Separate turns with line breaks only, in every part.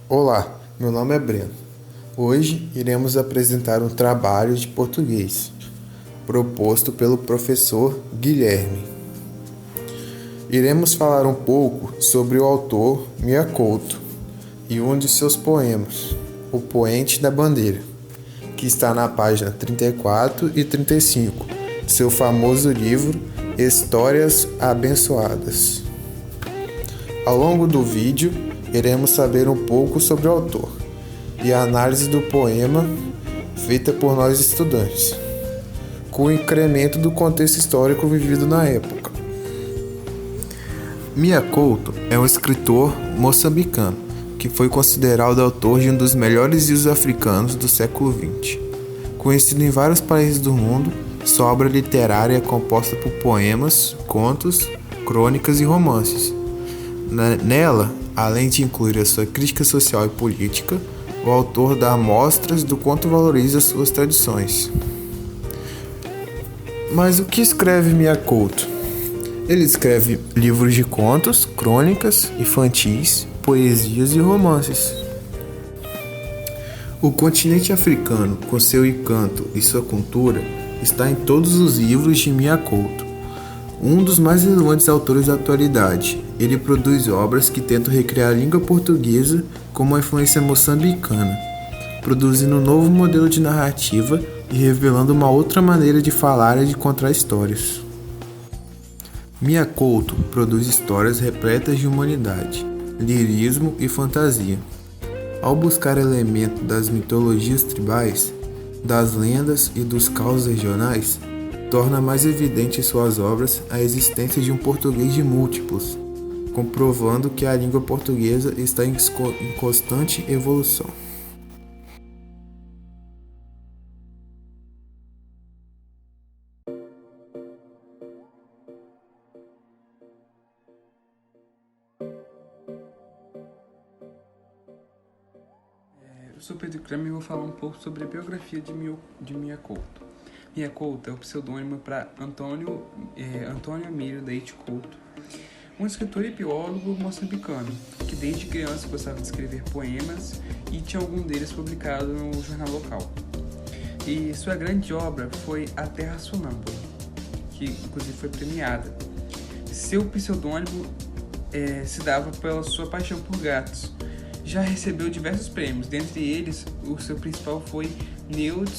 Olá, meu nome é Breno. Hoje iremos apresentar um trabalho de português proposto pelo professor Guilherme. Iremos falar um pouco sobre o autor Mia Couto e um de seus poemas, O Poente da Bandeira, que está na página 34 e 35, seu famoso livro Histórias Abençoadas. Ao longo do vídeo, iremos saber um pouco sobre o autor e a análise do poema feita por nós estudantes, com o incremento do contexto histórico vivido na época. Mia Couto é um escritor moçambicano que foi considerado autor de um dos melhores livros africanos do século XX. Conhecido em vários países do mundo, sua obra literária é composta por poemas, contos, crônicas e romances. Nela, além de incluir a sua crítica social e política, o autor dá amostras do quanto valoriza suas tradições. Mas o que escreve Mia Couto? Ele escreve livros de contos, crônicas, infantis, poesias e romances. O continente africano, com seu encanto e sua cultura, está em todos os livros de Mia Couto. Um dos mais relevantes autores da atualidade, ele produz obras que tentam recriar a língua portuguesa com uma influência moçambicana, produzindo um novo modelo de narrativa e revelando uma outra maneira de falar e de contar histórias. Mia Couto produz histórias repletas de humanidade, lirismo e fantasia. Ao buscar elementos das mitologias tribais, das lendas e dos causos regionais, torna mais evidente em suas obras a existência de um português de múltiplos, comprovando que a língua portuguesa está em constante evolução.
Eu sou Pedro Kramer e vou falar um pouco sobre a biografia de Mia Couto. Mia Couto é o pseudônimo para Antônio Emílio Leite Couto, um escritor e biólogo moçambicano, que desde criança gostava de escrever poemas e tinha algum deles publicado no jornal local. E sua grande obra foi A Terra Sonâmbula, que inclusive foi premiada. Seu pseudônimo se dava pela sua paixão por gatos. Já recebeu diversos prêmios, dentre eles o seu principal foi Neud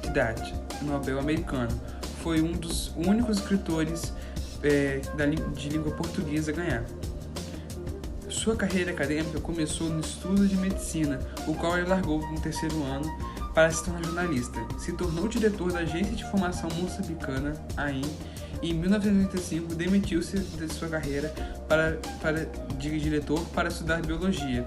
Didat, Nobel americano. Foi um dos únicos escritores de língua portuguesa a ganhar. Sua carreira acadêmica começou no estudo de medicina, o qual ele largou no terceiro ano para se tornar jornalista. Se tornou diretor da Agência de Informação Moçambicana, AIM, e em 1985 demitiu-se de sua carreira de diretor para estudar biologia.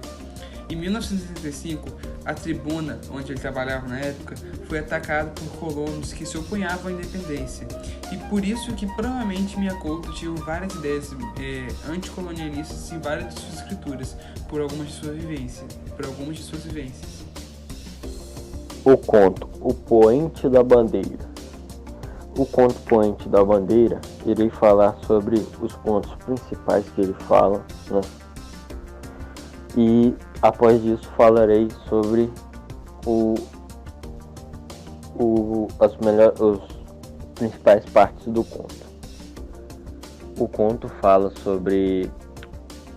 Em 1965, a tribuna onde ele trabalhava na época foi atacada por colonos que se opunhavam à independência, e por isso que provavelmente Mia Couto tinha várias ideias anticolonialistas em várias de suas escrituras, por algumas de suas vivências.
O conto O Poente da Bandeira. O conto Poente da Bandeira, irei falar sobre os pontos principais que ele fala, né? E após isso falarei sobre as principais partes do conto. O conto fala sobre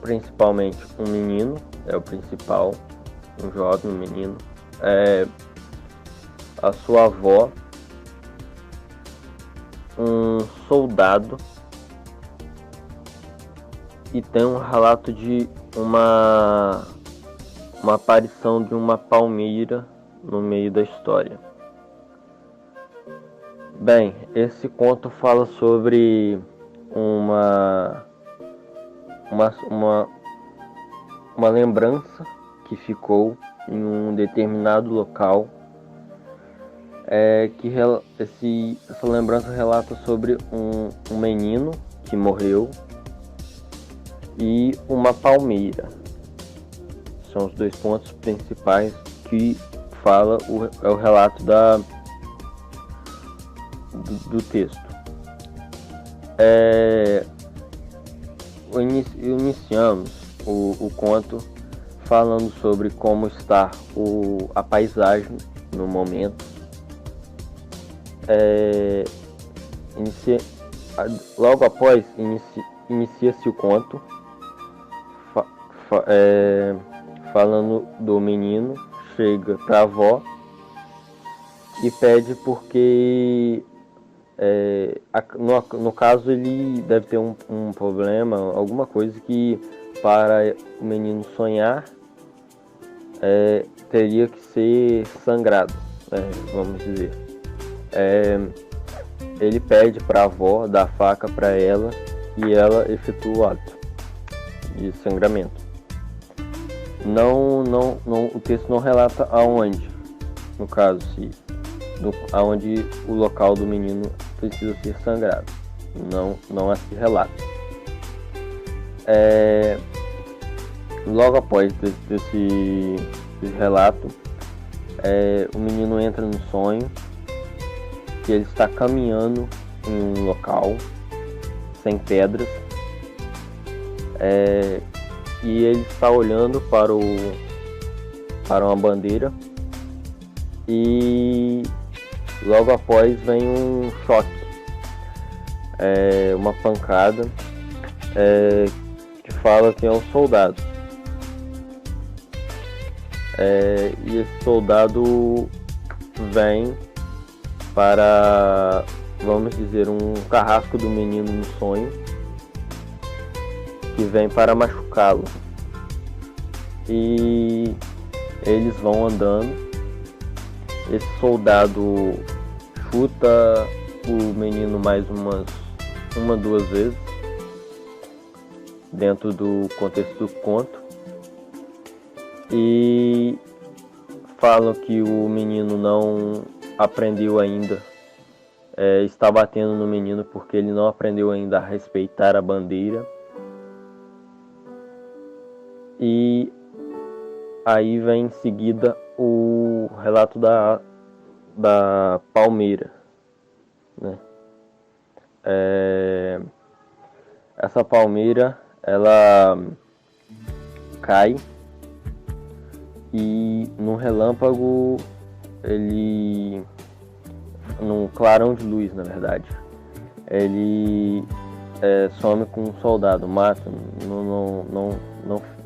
principalmente um menino, é o principal, um jovem menino, a sua avó, um soldado, e tem um relato de uma aparição de uma palmeira no meio da história. Bem, esse conto fala sobre uma lembrança que ficou em um determinado local, essa lembrança relata sobre um menino que morreu e uma palmeira. São os dois pontos principais que fala o relato do texto. Iniciamos o conto falando sobre como está a paisagem no momento. Logo após, inicia-se o conto, falando do menino, chega para a avó e pede porque, no caso, ele deve ter um problema, alguma coisa que para o menino sonhar teria que ser sangrado, vamos dizer. Ele pede para a avó dar a faca para ela e ela efetua o ato de sangramento. O texto não relata aonde, no caso, aonde o local do menino precisa ser sangrado. Não assim relata. Logo após desse relato, o menino entra no sonho que ele está caminhando em um local sem pedras, e ele está olhando para uma bandeira, e logo após vem um choque, uma pancada, que fala que é um soldado, e esse soldado vem para, vamos dizer, um carrasco do menino no sonho, que vem para machucá-lo. E eles vão andando. Esse soldado chuta o menino mais duas vezes, dentro do contexto do conto, e falam que o menino não aprendeu ainda, está batendo no menino porque ele não aprendeu ainda a respeitar a bandeira. E aí vem em seguida o relato da palmeira, né? Essa palmeira, ela cai e num relâmpago, num clarão de luz, na verdade, ele some com um soldado, mata,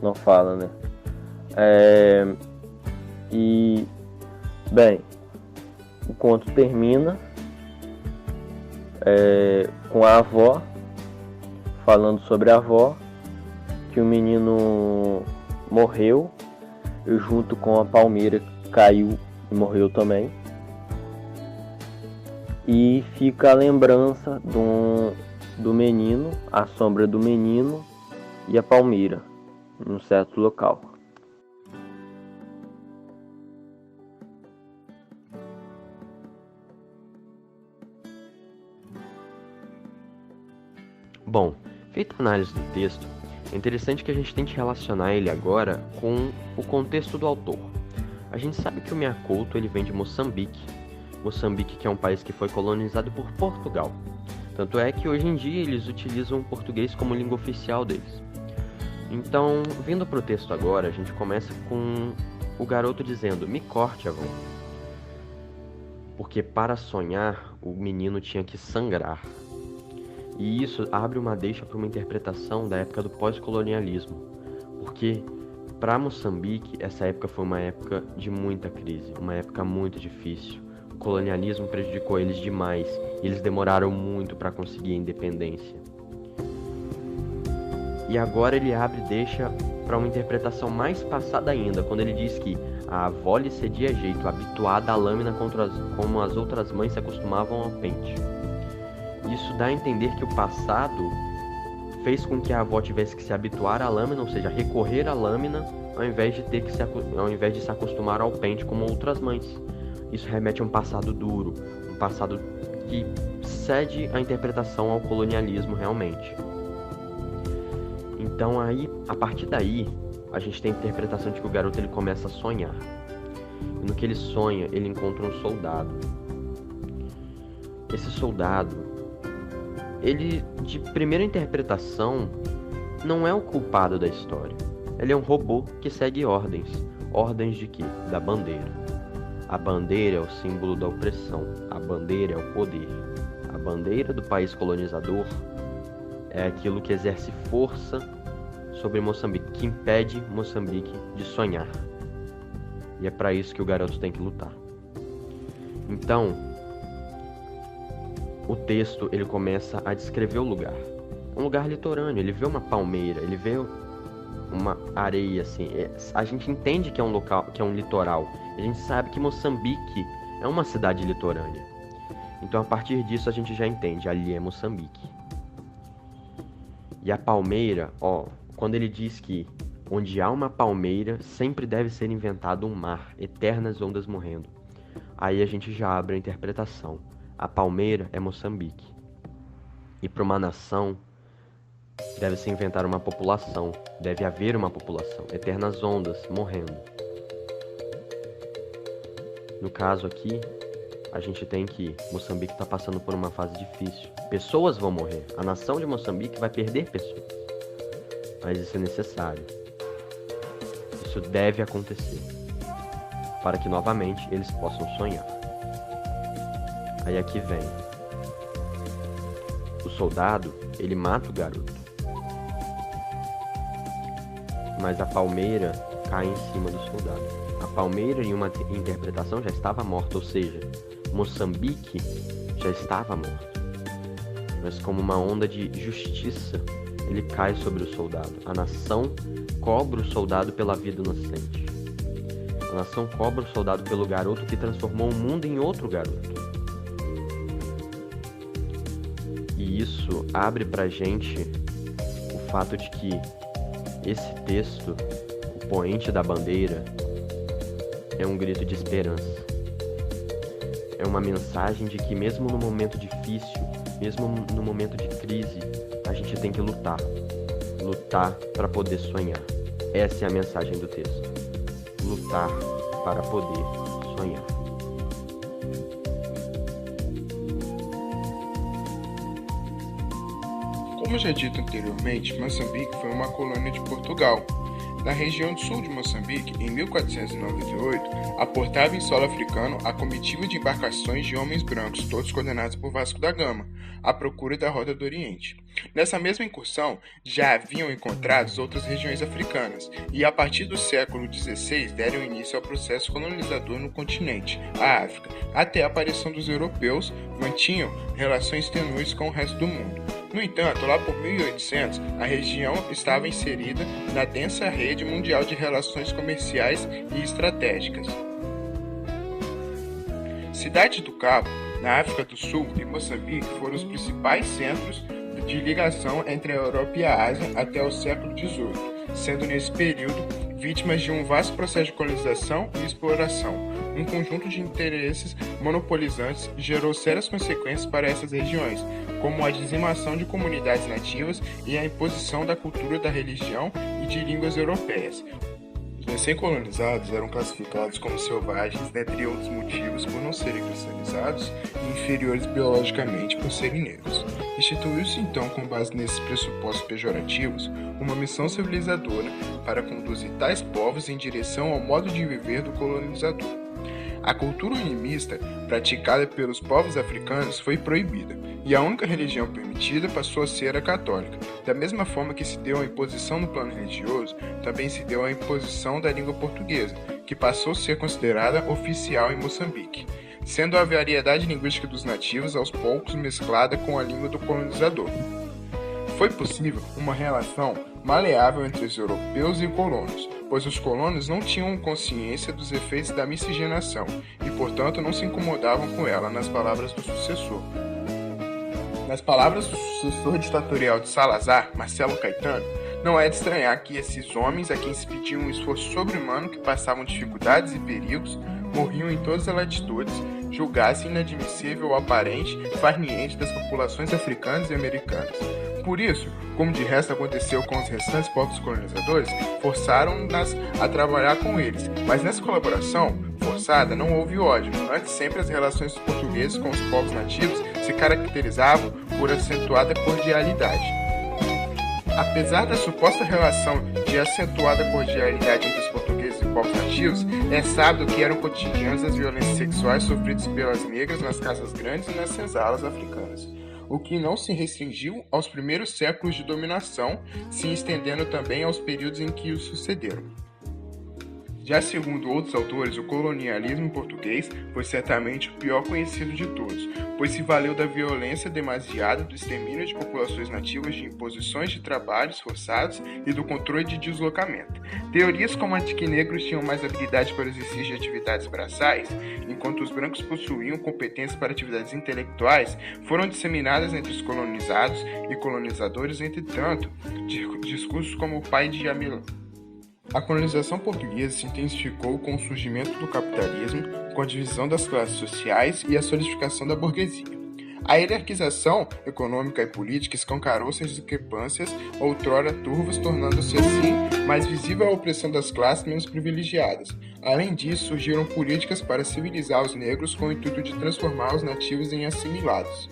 não fala, né? E, bem, o conto termina com a avó, falando sobre a avó, que o menino morreu, e junto com a palmeira caiu e morreu também. E fica a lembrança do menino, a sombra do menino e a palmeira, num certo local.
Bom, feita a análise do texto, é interessante que a gente tente relacionar ele agora com o contexto do autor. A gente sabe que o Miyakoto ele vem de Moçambique, que é um país que foi colonizado por Portugal. Tanto é que hoje em dia eles utilizam o português como língua oficial deles. Então, vindo para o texto agora, a gente começa com o garoto dizendo: "Me corte, avó", porque para sonhar o menino tinha que sangrar. E isso abre uma deixa para uma interpretação da época do pós-colonialismo, porque para Moçambique essa época foi uma época de muita crise, uma época muito difícil. O colonialismo prejudicou eles demais e eles demoraram muito para conseguir a independência. E agora ele abre e deixa para uma interpretação mais passada ainda, quando ele diz que a avó lhe cedia jeito, habituada à lâmina como as outras mães se acostumavam ao pente. Isso dá a entender que o passado fez com que a avó tivesse que se habituar à lâmina, ou seja, recorrer à lâmina, ao invés de se acostumar ao pente como outras mães. Isso remete a um passado duro, um passado que cede a interpretação ao colonialismo realmente. Então aí, a partir daí, a gente tem a interpretação de que o garoto ele começa a sonhar. E no que ele sonha, ele encontra um soldado. Esse soldado, ele, de primeira interpretação, não é o culpado da história. Ele é um robô que segue ordens. Ordens de quê? Da bandeira. A bandeira é o símbolo da opressão. A bandeira é o poder. A bandeira do país colonizador é aquilo que exerce força sobre Moçambique, que impede Moçambique de sonhar. E é para isso que o garoto tem que lutar. Então, o texto ele começa a descrever o lugar. Um lugar litorâneo, ele vê uma palmeira, ele vê uma areia assim. A gente entende que é um local, que é um litoral. A gente sabe que Moçambique é uma cidade litorânea. Então, a partir disso, a gente já entende, ali é Moçambique. E a palmeira, quando ele diz que onde há uma palmeira, sempre deve ser inventado um mar, eternas ondas morrendo. Aí a gente já abre a interpretação. A palmeira é Moçambique. E para uma nação, deve-se inventar uma população. Deve haver uma população, eternas ondas morrendo. No caso aqui, a gente tem que Moçambique está passando por uma fase difícil. Pessoas vão morrer. A nação de Moçambique vai perder pessoas. Mas isso é necessário. Isso deve acontecer. Para que novamente eles possam sonhar. Aí aqui vem. O soldado, ele mata o garoto. Mas a palmeira cai em cima do soldado. A palmeira, em uma interpretação, já estava morta, ou seja, Moçambique já estava morto. Mas como uma onda de justiça, ele cai sobre o soldado. A nação cobra o soldado pela vida inocente. A nação cobra o soldado pelo garoto que transformou o mundo em outro garoto. E isso abre pra gente o fato de que esse texto, o poente da bandeira, é um grito de esperança. É uma mensagem de que mesmo no momento difícil, mesmo no momento de crise, a gente tem que lutar. Lutar para poder sonhar. Essa é a mensagem do texto. Lutar para poder sonhar.
Como já dito anteriormente, Moçambique foi uma colônia de Portugal. Na região do sul de Moçambique, em 1498, aportava em solo africano a comitiva de embarcações de homens brancos, todos coordenados por Vasco da Gama, à procura da Rota do Oriente. Nessa mesma incursão, já haviam encontrado outras regiões africanas, e a partir do século XVI deram início ao processo colonizador no continente, a África. Até a aparição dos europeus, mantinham relações tenues com o resto do mundo. No entanto, lá por 1800, a região estava inserida na densa rede mundial de relações comerciais e estratégicas. Cidade do Cabo, na África do Sul, e Moçambique foram os principais centros de ligação entre a Europa e a Ásia até o século XVIII, sendo nesse período vítimas de um vasto processo de colonização e exploração. Um conjunto de interesses monopolizantes gerou sérias consequências para essas regiões, como a dizimação de comunidades nativas e a imposição da cultura, da religião e de línguas europeias. Os recém-colonizados eram classificados como selvagens, dentre outros motivos por não serem cristalizados e inferiores biologicamente por serem negros. Instituiu-se então, com base nesses pressupostos pejorativos, uma missão civilizadora para conduzir tais povos em direção ao modo de viver do colonizador. A cultura animista praticada pelos povos africanos foi proibida, e a única religião permitida passou a ser a católica. Da mesma forma que se deu a imposição no plano religioso, também se deu a imposição da língua portuguesa, que passou a ser considerada oficial em Moçambique, sendo a variedade linguística dos nativos aos poucos mesclada com a língua do colonizador. Foi possível uma relação maleável entre os europeus e colonos, pois os colonos não tinham consciência dos efeitos da miscigenação e, portanto, não se incomodavam com ela, nas palavras do sucessor. Nas palavras do sucessor ditatorial de Salazar, Marcelo Caetano, não é de estranhar que esses homens, a quem se pedia um esforço sobre-humano, que passavam dificuldades e perigos, morriam em todas as latitudes, julgassem inadmissível o aparente farniente das populações africanas e americanas. Por isso, como de resto aconteceu com os restantes povos colonizadores, forçaram-nas a trabalhar com eles, mas nessa colaboração forçada não houve ódio. Antes, sempre as relações dos portugueses com os povos nativos se caracterizavam por acentuada cordialidade.
Apesar da suposta relação de acentuada cordialidade entre os portugueses e povos nativos, é sábio que eram cotidianas as violências sexuais sofridas pelas negras nas casas grandes e nas senzalas africanas, o que não se restringiu aos primeiros séculos de dominação, se estendendo também aos períodos em que os sucederam. Já segundo outros autores, o colonialismo português foi certamente o pior conhecido de todos, pois se valeu da violência demasiada, do extermínio de populações nativas, de imposições de trabalhos forçados e do controle de deslocamento. Teorias como a de que negros tinham mais habilidade para o exercício de atividades braçais, enquanto os brancos possuíam competências para atividades intelectuais, foram disseminadas entre os colonizados e colonizadores, entretanto, discursos como o pai de Jamil. A colonização portuguesa se intensificou com o surgimento do capitalismo, com a divisão das classes sociais e a solidificação da burguesia. A hierarquização econômica e política escancarou essas discrepâncias, outrora turvas, tornando-se assim mais visível a opressão das classes menos privilegiadas. Além disso, surgiram políticas para civilizar os negros com o intuito de transformar os nativos em assimilados.